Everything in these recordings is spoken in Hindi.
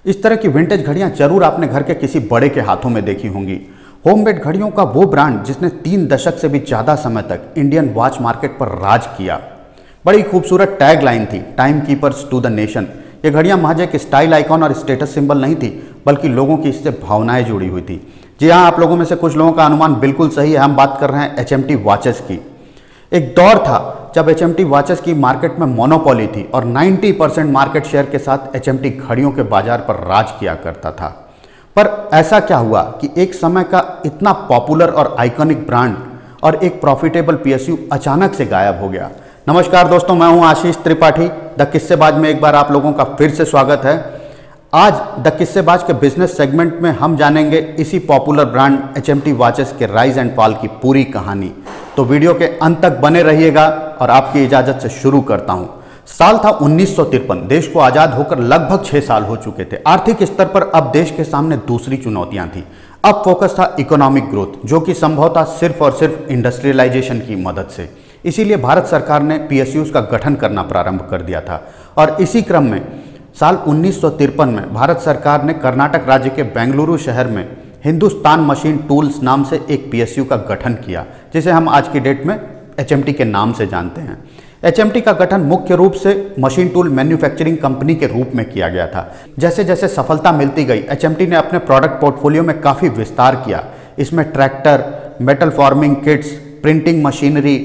इस तरह की विंटेज घड़ियां जरूर आपने घर के किसी बड़े के हाथों में देखी होंगी। होममेड घड़ियों का वो ब्रांड जिसने 3 दशक से भी ज़्यादा समय तक इंडियन वॉच मार्केट पर राज किया। बड़ी खूबसूरत टैग लाइन थी, time keepers to the nation. ये घड़ियां महज एक स्टाइल आइकॉन और स्टेटस सिंबल नहीं थी, बल्कि लोगों की इससे भावनाएं जुड़ी हुई थी। जी हाँ, आप लोगों में से कुछ लोगों का अनुमान बिल्कुल सही है, हम बात कर रहे हैं HMT वॉचेस की। एक दौर था जब HMT वॉचेस की मार्केट में मोनोपोली थी और 90% मार्केट शेयर के साथ HMT घड़ियों के बाजार पर राज किया करता था। पर ऐसा क्या हुआ कि एक समय का इतना पॉपुलर और आइकॉनिक ब्रांड और एक प्रॉफिटेबल PSU अचानक से गायब हो गया। नमस्कार दोस्तों, मैं हूं आशीष त्रिपाठी। द किस्सेबाज में एक बार आप लोगों का फिर से स्वागत है। आज द किस्सेबाज के बिजनेस सेगमेंट में हम जानेंगे इसी पॉपुलर ब्रांड HMT वॉचेस के राइज एंड फॉल की पूरी कहानी। तो वीडियो के अंत तक बने रहिएगा और आपकी इजाजत से शुरू करता हूं। साल था 1953। देश को आजाद होकर लगभग 6 साल हो चुके थे। आर्थिक स्तर पर अब देश के सामने दूसरी चुनौतियां थी। अब फोकस था इकोनॉमिक ग्रोथ, जो कि संभव था सिर्फ और सिर्फ इंडस्ट्रियलाइजेशन की मदद से। इसीलिए भारत सरकार ने PSUs का गठन करना प्रारंभ कर दिया था। और इसी क्रम में साल 1953 में भारत सरकार ने कर्नाटक राज्य के बेंगलुरु शहर में हिंदुस्तान मशीन टूल्स नाम से एक PSU का गठन किया, जिसे हम आज की डेट में HMT के नाम से जानते हैं। HMT का गठन मुख्य रूप से मशीन टूल मैन्युफैक्चरिंग कंपनी के रूप में किया गया था। जैसे जैसे सफलता मिलती गई, HMT ने अपने प्रोडक्ट पोर्टफोलियो में काफ़ी विस्तार किया। इसमें tractor, metal forming kits, printing machinery,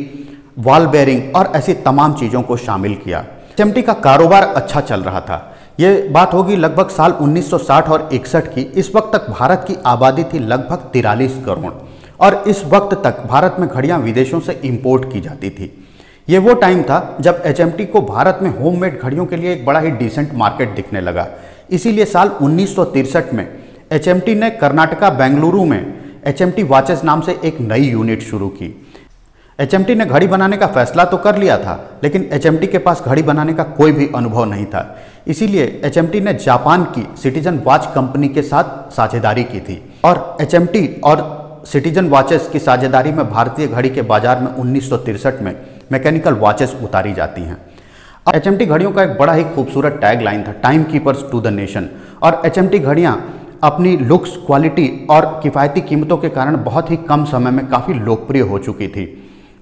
ball bearing और ऐसी तमाम चीज़ों को शामिल किया। HMT का कारोबार अच्छा चल रहा था। ये बात होगी लगभग साल 1960 और 61 की। इस वक्त तक भारत की आबादी थी लगभग 43 करोड़ और इस वक्त तक भारत में घड़ियां विदेशों से इंपोर्ट की जाती थी। ये वो टाइम था जब HMT को भारत में होममेड घड़ियों के लिए एक बड़ा ही डिसेंट मार्केट दिखने लगा। इसीलिए साल 1963 में HMT ने कर्नाटका बेंगलुरु में HMT वॉचेस नाम से एक नई यूनिट शुरू की। HMT ने घड़ी बनाने का फैसला तो कर लिया था, लेकिन HMT के पास घड़ी बनाने का कोई भी अनुभव नहीं था। इसीलिए HMT ने जापान की सिटीजन वॉच कंपनी के साथ साझेदारी की थी और HMT और सिटीजन वॉचेस की साझेदारी में भारतीय घड़ी के बाजार में 1963 में मैकेनिकल वॉचेस उतारी जाती हैं। HMT घड़ियों का एक बड़ा ही खूबसूरत टैग लाइन था, time keepers to the nation. और HMT घड़ियां अपनी लुक्स, क्वालिटी और किफ़ायती कीमतों के कारण बहुत ही कम समय में काफ़ी लोकप्रिय हो चुकी थी।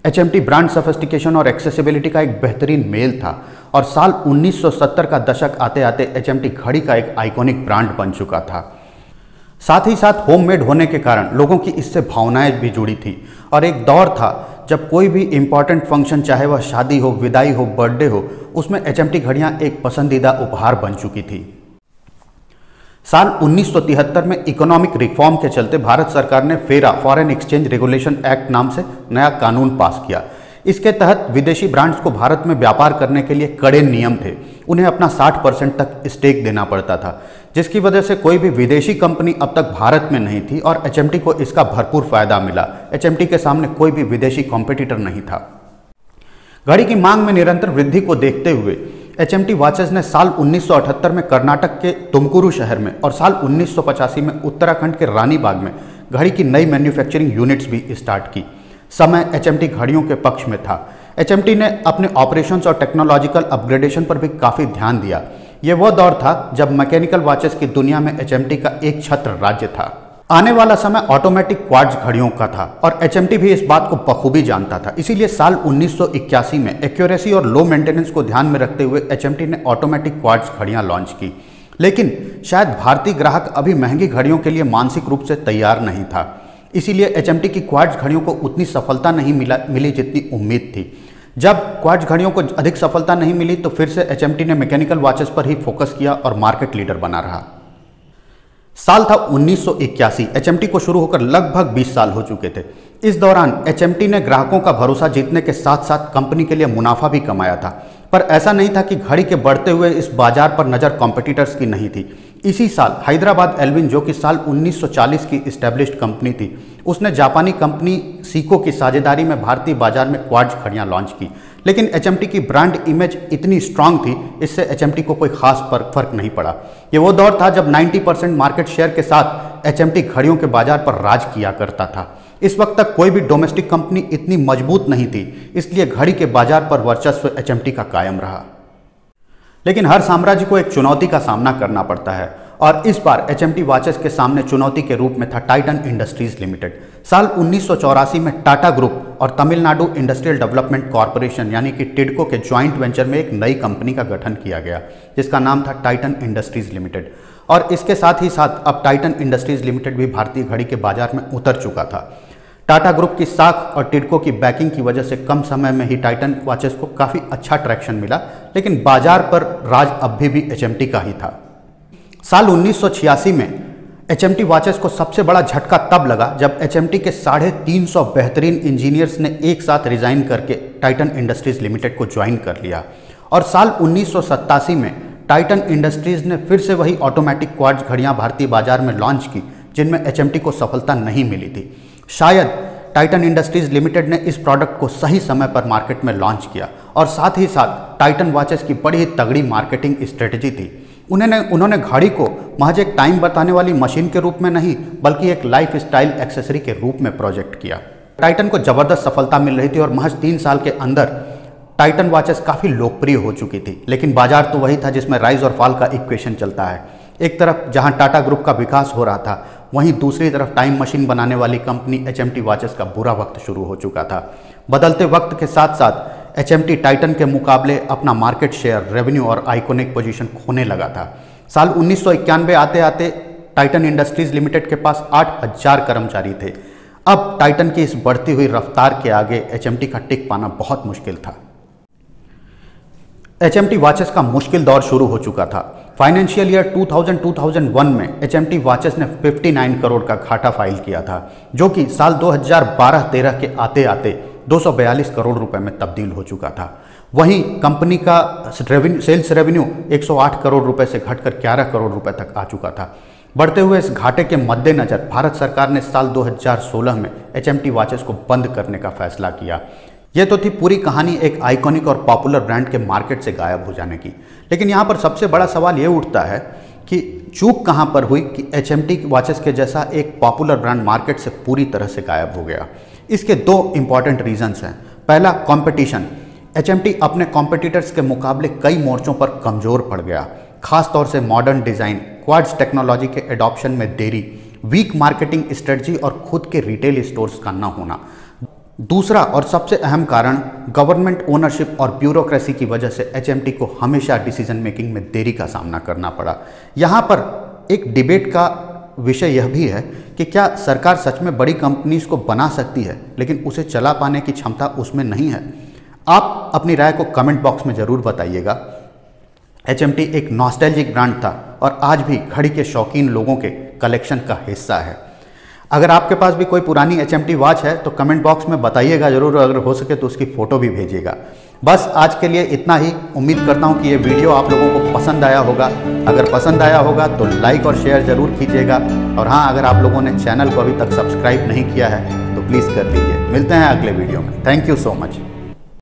HMT ब्रांड सोफिस्टिकेशन और एक्सेसिबिलिटी का एक बेहतरीन मेल था और साल 1970 का दशक आते आते HMT घड़ी का एक आइकॉनिक ब्रांड बन चुका था। साथ ही साथ होममेड होने के कारण लोगों की इससे भावनाएं भी जुड़ी थी और एक दौर था जब कोई भी इंपॉर्टेंट फंक्शन, चाहे वह शादी हो, विदाई हो, बर्थडे हो, उसमें HMT घड़ियां एक पसंदीदा उपहार बन चुकी थी। साल 1973 में इकोनॉमिक रिफॉर्म के चलते भारत सरकार ने फेरा, फॉरेन एक्सचेंज रेगुलेशन एक्ट नाम से नया कानून पास किया। इसके तहत विदेशी ब्रांड्स को भारत में व्यापार करने के लिए कड़े नियम थे। उन्हें अपना 60% तक स्टेक देना पड़ता था, जिसकी वजह से कोई भी विदेशी कंपनी अब तक भारत में नहीं थी और HMT को इसका भरपूर फायदा मिला। HMT के सामने कोई भी विदेशी कॉम्पिटिटर नहीं था। घड़ी की मांग में निरंतर वृद्धि को देखते हुए HMT वॉचेस ने साल 1978 में कर्नाटक के तुमकुरू शहर में और साल 1985 में उत्तराखंड के रानीबाग में घड़ी की नई मैन्युफैक्चरिंग यूनिट्स भी स्टार्ट की। समय HMT घड़ियों के पक्ष में था। HMT ने अपने ऑपरेशंस और टेक्नोलॉजिकल अपग्रेडेशन पर भी काफ़ी ध्यान दिया। ये वो दौर था जब मैकेनिकल वॉचेस की दुनिया में HMT का एक छत्र राज्य था। आने वाला समय ऑटोमेटिक क्वार्ट्ज घड़ियों का था और HMT भी इस बात को बखूबी जानता था। इसीलिए साल 1981 में एक्यूरेसी और लो मेंटेनेंस को ध्यान में रखते हुए HMT ने ऑटोमेटिक क्वार्ट्ज घड़ियां लॉन्च की। लेकिन शायद भारतीय ग्राहक अभी महंगी घड़ियों के लिए मानसिक रूप से तैयार नहीं था। इसीलिए HMT की क्वार्ट्ज घड़ियों को उतनी सफलता नहीं मिली जितनी उम्मीद थी। जब क्वार्ट्ज घड़ियों को अधिक सफलता नहीं मिली तो फिर से HMT ने मैकेनिकल वॉचेस पर ही फोकस किया और मार्केट लीडर बना रहा। साल था 1981। HMT को शुरू होकर लगभग 20 साल हो चुके थे। इस दौरान HMT ने ग्राहकों का भरोसा जीतने के साथ साथ कंपनी के लिए मुनाफा भी कमाया था। पर ऐसा नहीं था कि घड़ी के बढ़ते हुए इस बाजार पर नज़र कॉम्पिटिटर्स की नहीं थी। इसी साल हैदराबाद एल्विन, जो कि साल 1940 की इस्टेब्लिश्ड कंपनी थी, उसने जापानी कंपनी सीको की साझेदारी में भारतीय बाजार में क्वार्ट्ज घड़ियां लॉन्च की। लेकिन HMT की ब्रांड इमेज इतनी स्ट्रांग थी, इससे HMT को कोई खास फर्क नहीं पड़ा। ये वो दौर था जब 90% मार्केट शेयर के साथ HMT घड़ियों के बाजार पर राज किया करता था। इस वक्त तक कोई भी डोमेस्टिक कंपनी इतनी मजबूत नहीं थी, इसलिए घड़ी के बाजार पर वर्चस्व HMT का कायम रहा। लेकिन हर साम्राज्य को एक चुनौती का सामना करना पड़ता है और इस बार HMT वॉचेस के सामने चुनौती के रूप में था टाइटन इंडस्ट्रीज लिमिटेड। साल 1984 में टाटा ग्रुप और तमिलनाडु इंडस्ट्रियल डेवलपमेंट कॉरपोरेशन यानी कि टिडको के ज्वाइंट वेंचर में एक नई कंपनी का गठन किया गया जिसका नाम था टाइटन इंडस्ट्रीज लिमिटेड। और इसके साथ ही साथ अब टाइटन इंडस्ट्रीज लिमिटेड भी भारतीय घड़ी के बाजार में उतर चुका था। टाटा ग्रुप की साख और टिडको की बैकिंग की वजह से कम समय में ही टाइटन वॉचेस को काफ़ी अच्छा ट्रैक्शन मिला, लेकिन बाजार पर राज अब भी HMT का ही था। साल 1986 में HMT वॉचेस को सबसे बड़ा झटका तब लगा जब HMT के 350 बेहतरीन इंजीनियर्स ने एक साथ रिजाइन करके टाइटन इंडस्ट्रीज लिमिटेड को ज्वाइन कर लिया। और साल 1987 में टाइटन इंडस्ट्रीज ने फिर से वही ऑटोमेटिक क्वार्ट्ज घड़ियां भारतीय बाजार में लॉन्च की जिनमें HMT को सफलता नहीं मिली थी। शायद टाइटन इंडस्ट्रीज लिमिटेड ने इस प्रोडक्ट को सही समय पर मार्केट में लॉन्च किया और साथ ही साथ टाइटन वॉचेस की बड़ी ही तगड़ी मार्केटिंग स्ट्रेटजी थी। उन्होंने घड़ी को महज एक टाइम बताने वाली मशीन के रूप में नहीं बल्कि एक लाइफ स्टाइल एक्सेसरी के रूप में प्रोजेक्ट किया। टाइटन को जबरदस्त सफलता मिल रही थी और महज 3 साल के अंदर टाइटन वॉचेस काफ़ी लोकप्रिय हो चुकी थी, लेकिन बाजार तो वही था जिसमें राइज और फॉल का इक्वेशन चलता है। एक तरफ जहां टाटा ग्रुप का विकास हो रहा था, वहीं दूसरी तरफ टाइम मशीन बनाने वाली कंपनी HMT वॉचेस का बुरा वक्त शुरू हो चुका था। बदलते वक्त के साथ साथ HMT टाइटन के मुकाबले अपना मार्केट शेयर, रेवेन्यू और आइकॉनिक पोजीशन खोने लगा था। साल 1991 आते आते टाइटन इंडस्ट्रीज लिमिटेड के पास 8000 कर्मचारी थे। अब टाइटन की इस बढ़ती हुई रफ्तार के आगे HMT का टिक पाना बहुत मुश्किल था। HMT वॉचेस का मुश्किल दौर शुरू हो चुका था। फाइनेंशियल ईयर 2000-2001 में HMT वॉचेस ने 59 करोड़ का घाटा फाइल किया था, जो कि साल 2012-13 के आते आते 242 करोड़ रुपए में तब्दील हो चुका था। वहीं कंपनी का सेल्स रेवेन्यू 108 करोड़ रुपए से घटकर 11 करोड़ रुपए तक आ चुका था। बढ़ते हुए इस घाटे के मद्देनजर भारत सरकार ने साल 2016 में HMT वॉचेस को बंद करने का फैसला किया। यह तो थी पूरी कहानी एक आइकॉनिक और पॉपुलर ब्रांड के मार्केट से गायब हो जाने की। लेकिन यहाँ पर सबसे बड़ा सवाल ये उठता है कि चूक कहाँ पर हुई कि HMT वॉचेस के जैसा एक पॉपुलर ब्रांड मार्केट से पूरी तरह से गायब हो गया। इसके 2 इंपॉर्टेंट रीजंस हैं। पहला, कंपटीशन। HMT अपने कॉम्पिटिटर्स के मुकाबले कई मोर्चों पर कमज़ोर पड़ गया, खासतौर से मॉडर्न डिज़ाइन, क्वार्ट्ज टेक्नोलॉजी के एडॉप्शन में देरी, वीक मार्केटिंग स्ट्रेटजी और खुद के रिटेल स्टोर्स का न होना। दूसरा और सबसे अहम कारण, गवर्नमेंट ओनरशिप और ब्यूरोक्रेसी की वजह से HMT को हमेशा डिसीजन मेकिंग में देरी का सामना करना पड़ा। यहाँ पर एक डिबेट का विषय यह भी है कि क्या सरकार सच में बड़ी कंपनीज को बना सकती है लेकिन उसे चला पाने की क्षमता उसमें नहीं है। आप अपनी राय को कमेंट बॉक्स में ज़रूर बताइएगा। HMT एक नॉस्टैल्जिक ब्रांड था और आज भी घड़ी के शौकीन लोगों के कलेक्शन का हिस्सा है। अगर आपके पास भी कोई पुरानी HMT वॉच है तो कमेंट बॉक्स में बताइएगा ज़रूर, अगर हो सके तो उसकी फ़ोटो भी भेजिएगा। बस आज के लिए इतना ही। उम्मीद करता हूँ कि ये वीडियो आप लोगों को पसंद आया होगा। अगर पसंद आया होगा तो लाइक और शेयर ज़रूर कीजिएगा। और हाँ, अगर आप लोगों ने चैनल को अभी तक सब्सक्राइब नहीं किया है तो प्लीज़ कर लीजिए। मिलते हैं अगले वीडियो में। Thank you so much.